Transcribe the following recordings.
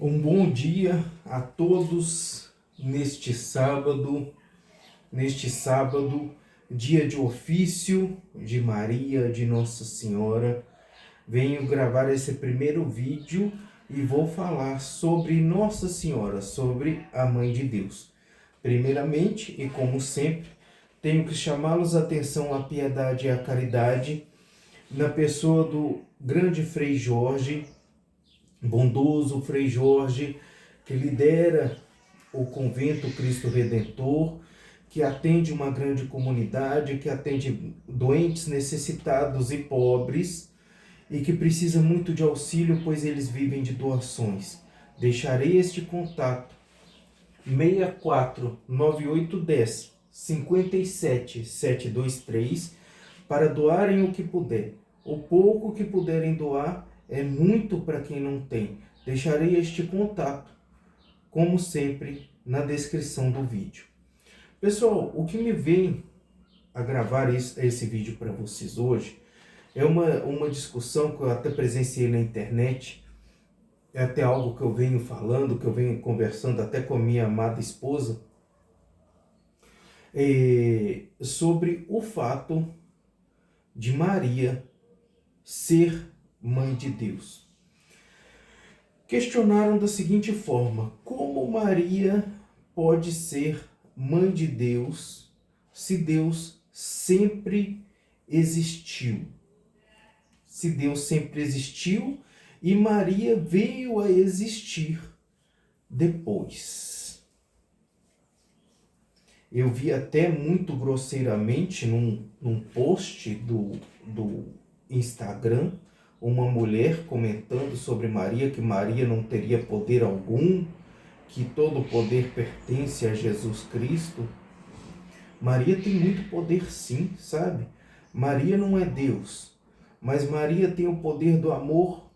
Um bom dia a todos neste sábado, dia de ofício de Maria, de Nossa Senhora. Venho gravar esse primeiro vídeo e vou falar sobre Nossa Senhora, sobre a Mãe de Deus. Primeiramente, e como sempre, tenho que chamá-los a atenção à piedade e à caridade na pessoa do grande Frei Jorge, bondoso Frei Jorge, que lidera o convento Cristo Redentor, que atende uma grande comunidade, que atende doentes, necessitados e pobres, e que precisa muito de auxílio, pois eles vivem de doações. Deixarei este contato, 64 9810 57 723, para doarem o que puder. O pouco que puderem doar é muito para quem não tem. Deixarei este contato, como sempre, na descrição do vídeo. Pessoal, o que me vem a gravar esse vídeo para vocês hoje é uma discussão que eu até presenciei na internet. É até algo que eu venho falando, que eu venho conversando até com a minha amada esposa, sobre o fato de Maria ser mãe de Deus. Questionaram da seguinte forma: como Maria pode ser mãe de Deus se Deus sempre existiu? Se Deus sempre existiu e Maria veio a existir depois. Eu vi até muito grosseiramente num post do Instagram, uma mulher comentando sobre Maria, que Maria não teria poder algum, que todo o poder pertence a Jesus Cristo. Maria tem muito poder sim, sabe? Maria não é Deus, mas Maria tem o poder do amor,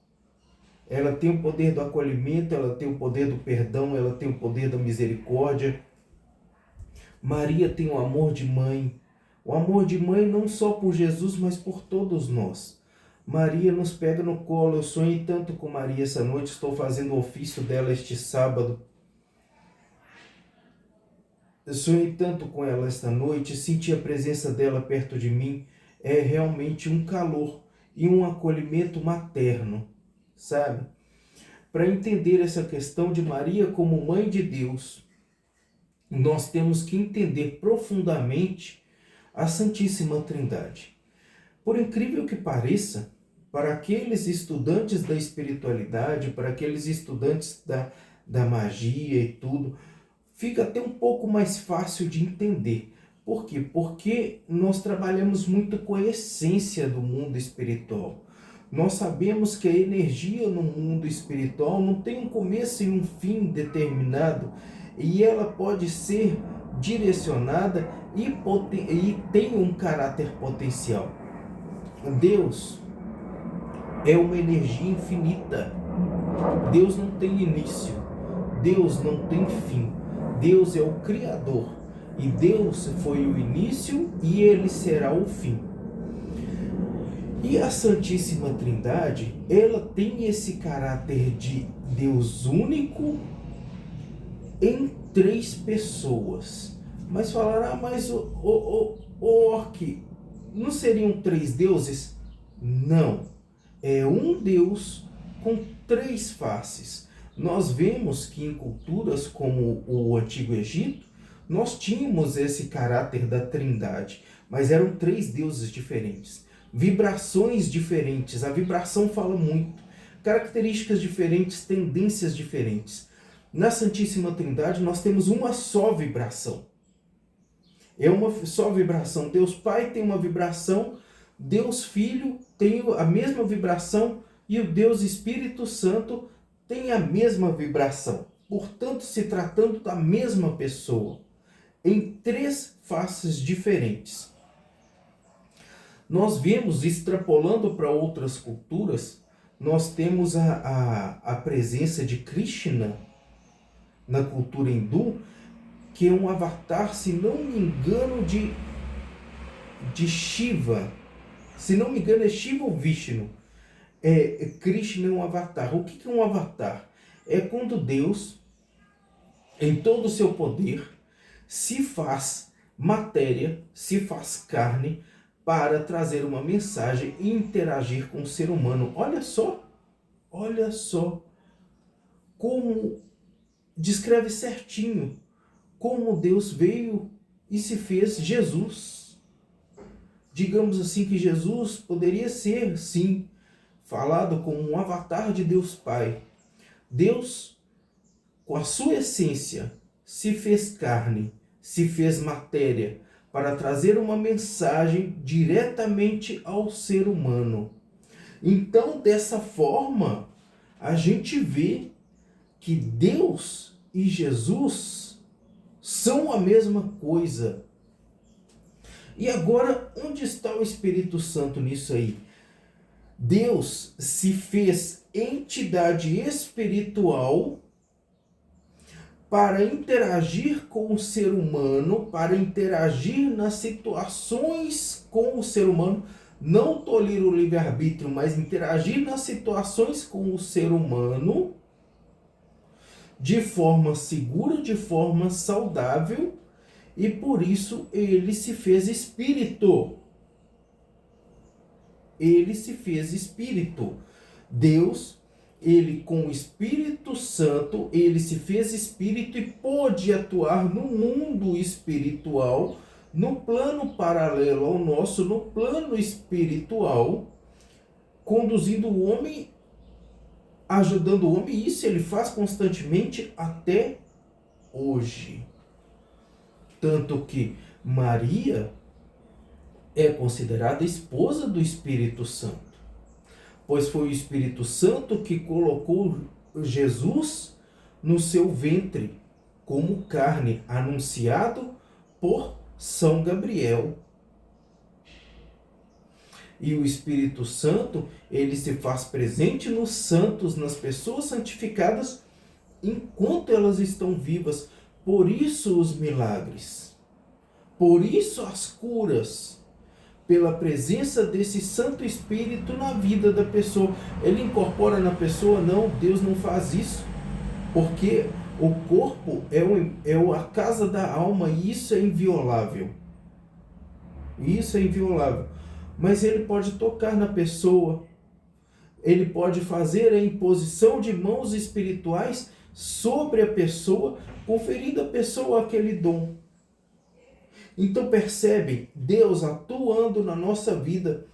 ela tem o poder do acolhimento, ela tem o poder do perdão, ela tem o poder da misericórdia. Maria tem o amor de mãe não só por Jesus, mas por todos nós. Maria nos pega no colo. Eu sonhei tanto com Maria essa noite, estou fazendo o ofício dela este sábado. Eu sonhei tanto com ela esta noite, senti a presença dela perto de mim. É realmente um calor e um acolhimento materno, sabe? Para entender essa questão de Maria como mãe de Deus, nós temos que entender profundamente a Santíssima Trindade. Por incrível que pareça, para aqueles estudantes da espiritualidade, para aqueles estudantes da magia e tudo, fica até um pouco mais fácil de entender. Por quê? Porque nós trabalhamos muito com a essência do mundo espiritual. Nós sabemos que a energia no mundo espiritual não tem um começo e um fim determinado, e ela pode ser direcionada e tem um caráter potencial. Deus é uma energia infinita. Deus não tem início, Deus não tem fim. Deus é o Criador, e Deus foi o início e Ele será o fim. E a Santíssima Trindade, ela tem esse caráter de Deus único em três pessoas. Mas falaram, mas o Orc, não seriam três deuses? Não, é um Deus com três faces. Nós vemos que em culturas como o Antigo Egito, nós tínhamos esse caráter da Trindade, mas eram três deuses diferentes, vibrações diferentes. A vibração fala muito, características diferentes, tendências diferentes. Na Santíssima Trindade nós temos uma só vibração. É uma só vibração. Deus Pai tem uma vibração, Deus Filho tem a mesma vibração e o Deus Espírito Santo tem a mesma vibração. Portanto, se tratando da mesma pessoa, em três faces diferentes. Nós vemos, extrapolando para outras culturas, nós temos a presença de Krishna na cultura hindu, que é um avatar, se não me engano, de Shiva. Se não me engano, é Shiva ou Vishnu. Krishna é um avatar. O que é um avatar? é quando Deus, em todo o seu poder, se faz matéria, se faz carne para trazer uma mensagem e interagir com o ser humano. Olha só como descreve certinho como Deus veio e se fez Jesus. Digamos assim que Jesus poderia ser, sim, falado como um avatar de Deus Pai. Deus, com a sua essência, se fez carne, se fez matéria, para trazer uma mensagem diretamente ao ser humano. Então, dessa forma, a gente vê que Deus e Jesus são a mesma coisa. E agora, onde está o Espírito Santo nisso aí? Deus se fez entidade espiritual para interagir com o ser humano, para interagir nas situações com o ser humano, não tolir o livre-arbítrio, mas interagir nas situações com o ser humano de forma segura, de forma saudável, e por isso ele se fez espírito. Ele se fez espírito. Deus, ele com o Espírito Santo, ele se fez espírito e pôde atuar no mundo espiritual, no plano paralelo ao nosso, no plano espiritual, conduzindo o homem, ajudando o homem, e isso ele faz constantemente até hoje. Tanto que Maria é considerada esposa do Espírito Santo, pois foi o Espírito Santo que colocou Jesus no seu ventre como carne, anunciado por São Gabriel. E o Espírito Santo, ele se faz presente nos santos, nas pessoas santificadas, enquanto elas estão vivas. Por isso os milagres, por isso as curas, pela presença desse Santo Espírito na vida da pessoa. Ele incorpora na pessoa? Não, Deus não faz isso, porque o corpo é a casa da alma e isso é inviolável. Isso é inviolável. Mas ele pode tocar na pessoa, ele pode fazer a imposição de mãos espirituais sobre a pessoa, conferindo à pessoa aquele dom. Então percebe Deus atuando na nossa vida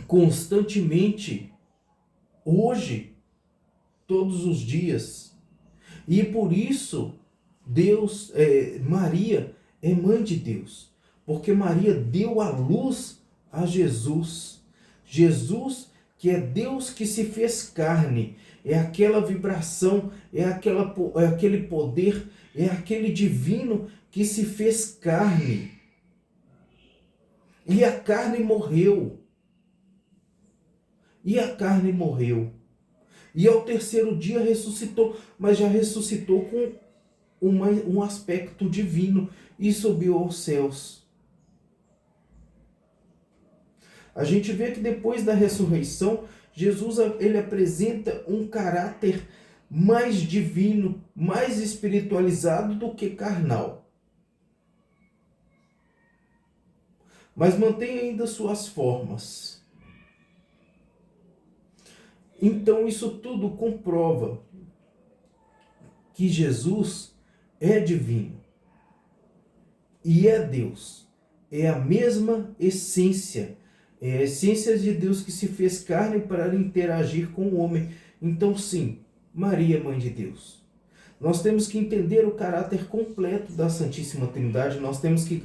constantemente, hoje, todos os dias. E por isso Maria é mãe de Deus, porque Maria deu a luz a Jesus. Jesus, que é Deus que se fez carne, é aquela vibração, é aquele poder, é aquele divino que se fez carne. E a carne morreu. E a carne morreu. E ao terceiro dia ressuscitou, mas já ressuscitou com um aspecto divino e subiu aos céus. A gente vê que depois da ressurreição, Jesus ele apresenta um caráter mais divino, mais espiritualizado do que carnal. Mas mantém ainda suas formas. Então isso tudo comprova que Jesus é divino e é Deus. É a mesma essência. É a essência de Deus que se fez carne para interagir com o homem. Então sim, Maria, Mãe de Deus. Nós temos que entender o caráter completo da Santíssima Trindade, nós temos que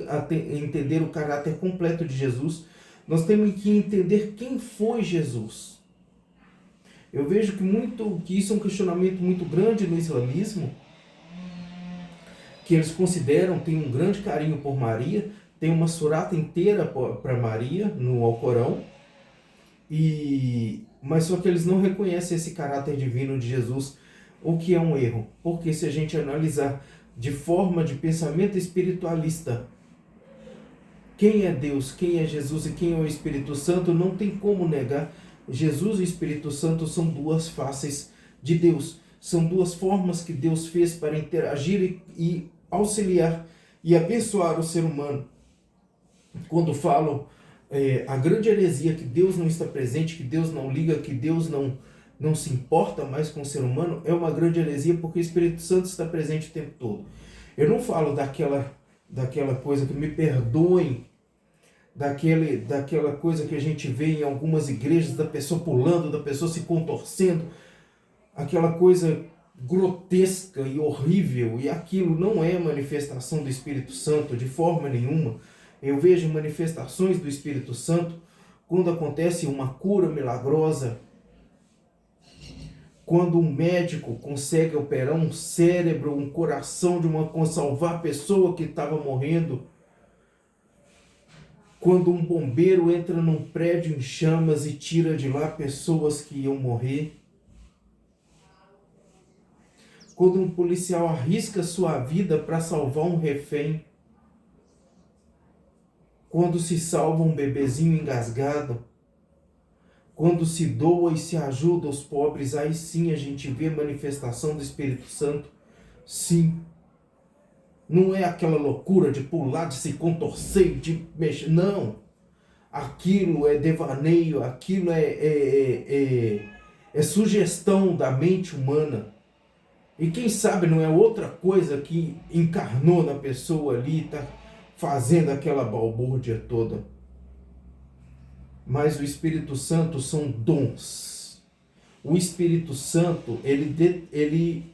entender o caráter completo de Jesus, nós temos que entender quem foi Jesus. Eu vejo que isso é um questionamento muito grande no islamismo, que eles consideram, têm um grande carinho por Maria, tem uma surata inteira para Maria no Alcorão, mas só que eles não reconhecem esse caráter divino de Jesus, o que é um erro. Porque se a gente analisar de forma de pensamento espiritualista, quem é Deus, quem é Jesus e quem é o Espírito Santo, não tem como negar. Jesus e o Espírito Santo são duas faces de Deus. São duas formas que Deus fez para interagir e auxiliar e abençoar o ser humano. Quando falam a grande heresia que Deus não está presente, que Deus não liga, que Deus não se importa mais com o ser humano, é uma grande heresia porque o Espírito Santo está presente o tempo todo. Eu não falo daquela coisa, que me perdoem, daquela coisa que a gente vê em algumas igrejas, da pessoa pulando, da pessoa se contorcendo, aquela coisa grotesca e horrível, e aquilo não é manifestação do Espírito Santo de forma nenhuma. Eu vejo manifestações do Espírito Santo quando acontece uma cura milagrosa, quando um médico consegue operar um cérebro, um coração salvar a pessoa que estava morrendo, quando um bombeiro entra num prédio em chamas e tira de lá pessoas que iam morrer, quando um policial arrisca sua vida para salvar um refém, quando se salva um bebezinho engasgado, quando se doa e se ajuda os pobres, aí sim a gente vê manifestação do Espírito Santo. Sim. Não é aquela loucura de pular, de se contorcer, de mexer. Não. Aquilo é devaneio, aquilo é sugestão da mente humana. E quem sabe não é outra coisa que encarnou na pessoa ali, está fazendo aquela balbúrdia toda. Mas o Espírito Santo são dons. O Espírito Santo, ele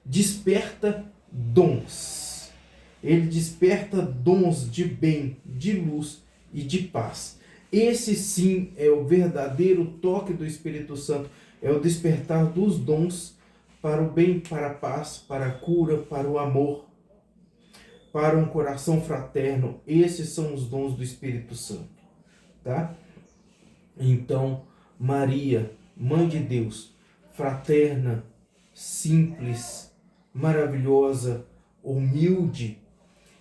desperta dons. Ele desperta dons de bem, de luz e de paz. Esse sim é o verdadeiro toque do Espírito Santo. É o despertar dos dons para o bem, para a paz, para a cura, para o amor, para um coração fraterno. Esses são os dons do Espírito Santo, tá? Então, Maria, Mãe de Deus, fraterna, simples, maravilhosa, humilde,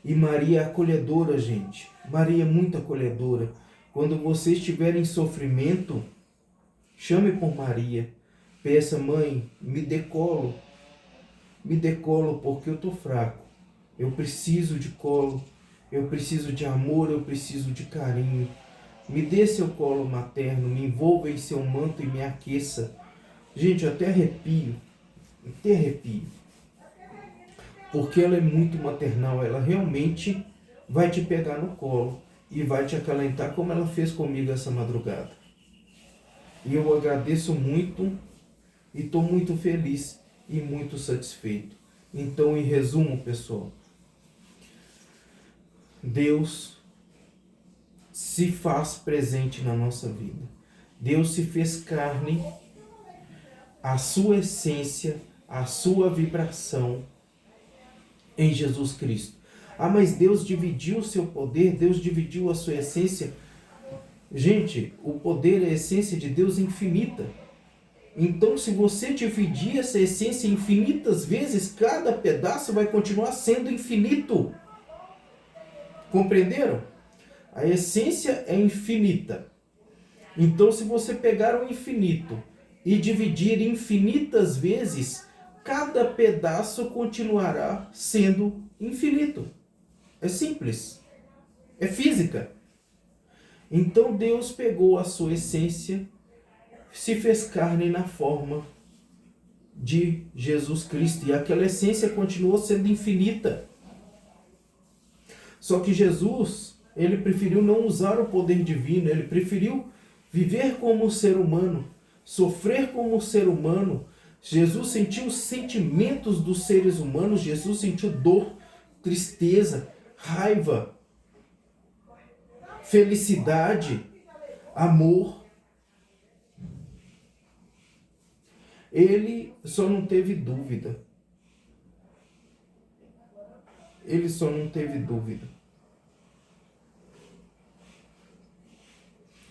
e Maria acolhedora, gente. Maria é muito acolhedora. Quando você estiver em sofrimento, chame por Maria. Peça, mãe, me dê colo porque eu estou fraco. Eu preciso de colo, eu preciso de amor, eu preciso de carinho. Me dê seu colo materno, me envolva em seu manto e me aqueça. Gente, eu até arrepio. Porque ela é muito maternal, ela realmente vai te pegar no colo e vai te acalentar como ela fez comigo essa madrugada. E eu agradeço muito e estou muito feliz e muito satisfeito. Então, em resumo, pessoal, Deus se faz presente na nossa vida. Deus se fez carne, a sua essência, a sua vibração em Jesus Cristo. Ah, mas Deus dividiu o seu poder, Deus dividiu a sua essência. Gente, o poder e a essência de Deus é infinita. Então, se você dividir essa essência infinitas vezes, cada pedaço vai continuar sendo infinito. Compreenderam? A essência é infinita. Então, se você pegar o infinito e dividir infinitas vezes, cada pedaço continuará sendo infinito. É simples. É física. Então, Deus pegou a sua essência, se fez carne na forma de Jesus Cristo. E aquela essência continuou sendo infinita. Só que Jesus, ele preferiu não usar o poder divino, ele preferiu viver como ser humano, sofrer como ser humano. Jesus sentiu os sentimentos dos seres humanos, Jesus sentiu dor, tristeza, raiva, felicidade, amor. Ele só não teve dúvida. Ele só não teve dúvida.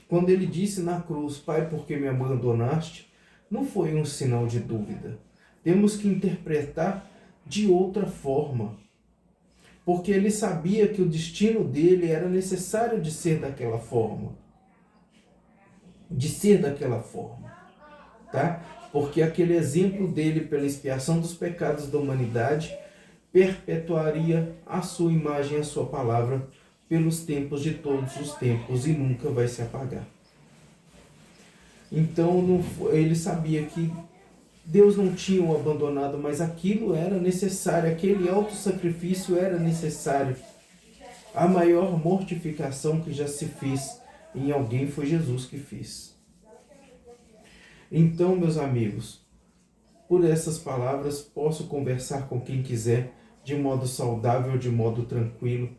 Quando ele disse na cruz, Pai, por que me abandonaste? Não foi um sinal de dúvida. Temos que interpretar de outra forma. Porque ele sabia que o destino dele era necessário de ser daquela forma. De ser daquela forma. Tá? porque aquele exemplo dele pela expiação dos pecados da humanidade perpetuaria a sua imagem, a sua palavra, pelos tempos de todos os tempos e nunca vai se apagar. Então ele sabia que Deus não tinha o abandonado, mas aquilo era necessário, aquele autossacrifício era necessário. A maior mortificação que já se fez em alguém foi Jesus que fez. Então, meus amigos, por essas palavras posso conversar com quem quiser, de modo saudável, de modo tranquilo.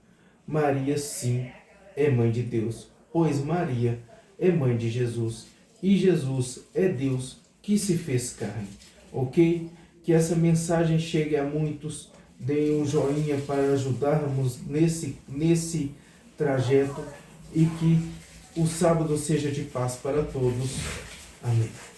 Maria, sim, é mãe de Deus, pois Maria é mãe de Jesus. E Jesus é Deus que se fez carne, ok? Que essa mensagem chegue a muitos, deem um joinha para ajudarmos nesse trajeto e que o sábado seja de paz para todos. Amém.